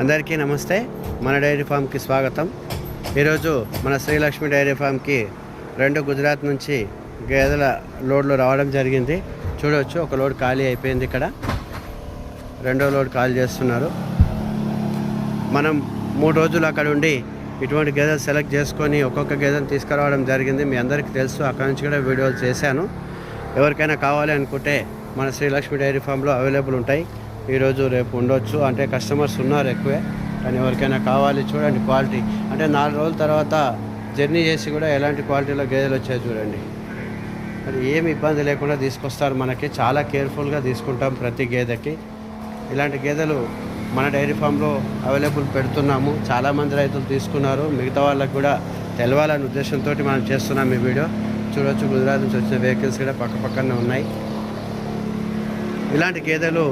అందరికీ నమస్తే. మన డైరీ ఫామ్కి స్వాగతం. ఈరోజు మన శ్రీలక్ష్మి డైరీ ఫామ్కి 2 గుజరాత్ నుంచి గేదెల లోడ్లు రావడం జరిగింది. చూడవచ్చు, ఒక లోడ్ ఖాళీ అయిపోయింది. ఇక్కడ 2వ లోడ్ ఖాళీ చేస్తున్నారు. మనం 3 రోజులు అక్కడ ఉండి ఇటువంటి గేదెలు సెలెక్ట్ చేసుకొని ఒక్కొక్క గేదెను తీసుకురావడం జరిగింది. మీ అందరికీ తెలుసు, అక్కడ నుంచి కూడా వీడియోలు చేశాను. ఎవరికైనా కావాలి అనుకుంటే మన శ్రీలక్ష్మి డైరీ ఫామ్లో అవైలబుల్ ఉంటాయి. ఈరోజు రేపు ఉండొచ్చు, అంటే కస్టమర్స్ ఉన్నారు ఎక్కువే. కానీ ఎవరికైనా కావాలి, చూడండి క్వాలిటీ. అంటే 4 రోజుల తర్వాత జర్నీ చేసి కూడా ఎలాంటి క్వాలిటీలో గేదెలు వచ్చాయి చూడండి. మరి ఏమి ఇబ్బంది లేకుండా తీసుకొస్తారు. మనకి చాలా కేర్ఫుల్గా తీసుకుంటాం ప్రతి గేదెకి. ఇలాంటి గేదెలు మన డైరీ ఫామ్లో అవైలబుల్ పెడుతున్నాము. చాలామంది రైతులు తీసుకున్నారు. మిగతా వాళ్ళకు కూడా తెలవాలనే ఉద్దేశంతో మనం చేస్తున్నాం ఈ వీడియో. చూడవచ్చు, గుజరాత్ నుంచి వచ్చిన వెహికల్స్ కూడా పక్కనే ఉన్నాయి. ఇలాంటి గేదెలు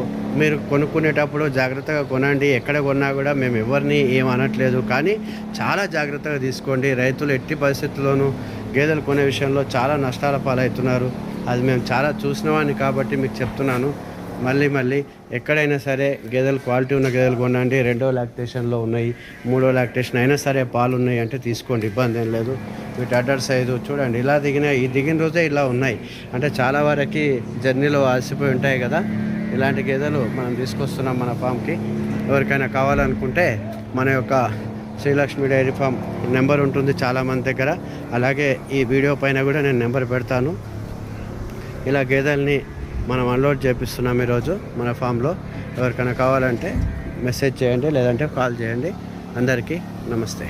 మీరు కొనుక్కునేటప్పుడు జాగ్రత్తగా కొనండి. ఎక్కడ కొన్నా కూడా మేము ఎవరిని ఏమనట్లేదు, కానీ చాలా జాగ్రత్తగా తీసుకోండి. రైతులు ఎట్టి పరిస్థితుల్లోనూ గేదెలు కొనే విషయంలో చాలా నష్టాల పాలవుతున్నారు. అది మేము చాలా చూసినవాడిని కాబట్టి మీకు చెప్తున్నాను. మళ్ళీ ఎక్కడైనా సరే గేదెలు క్వాలిటీ ఉన్న గేదెలు కొనండి. 2వ లాక్టేషన్లో ఉన్నాయి, 3వ లాక్టేషన్ అయినా సరే పాలు ఉన్నాయి అంటే తీసుకోండి, ఇబ్బంది ఏం లేదు. వీటి అడ్డర్ సైజు చూడండి, ఇలా దిగిన రోజే ఇలా ఉన్నాయి. అంటే చాలా వరకు జర్నీలో అలసిపోయి ఉంటాయి కదా. ఇలాంటి గేదెలు మనం తీసుకొస్తున్నాం మన ఫామ్కి. ఎవరికైనా కావాలనుకుంటే మన యొక్క శ్రీలక్ష్మి డైరీ ఫామ్ నెంబర్ ఉంటుంది చాలామంది దగ్గర. అలాగే ఈ వీడియో పైన కూడా నేను నెంబర్ పెడతాను. ఇలా గేదెల్ని మనం అన్లోడ్ చేపిస్తున్నాం ఈరోజు మన ఫామ్లో. ఎవరికైనా కావాలంటే మెసేజ్ చేయండి, లేదంటే కాల్ చేయండి. అందరికీ నమస్తే.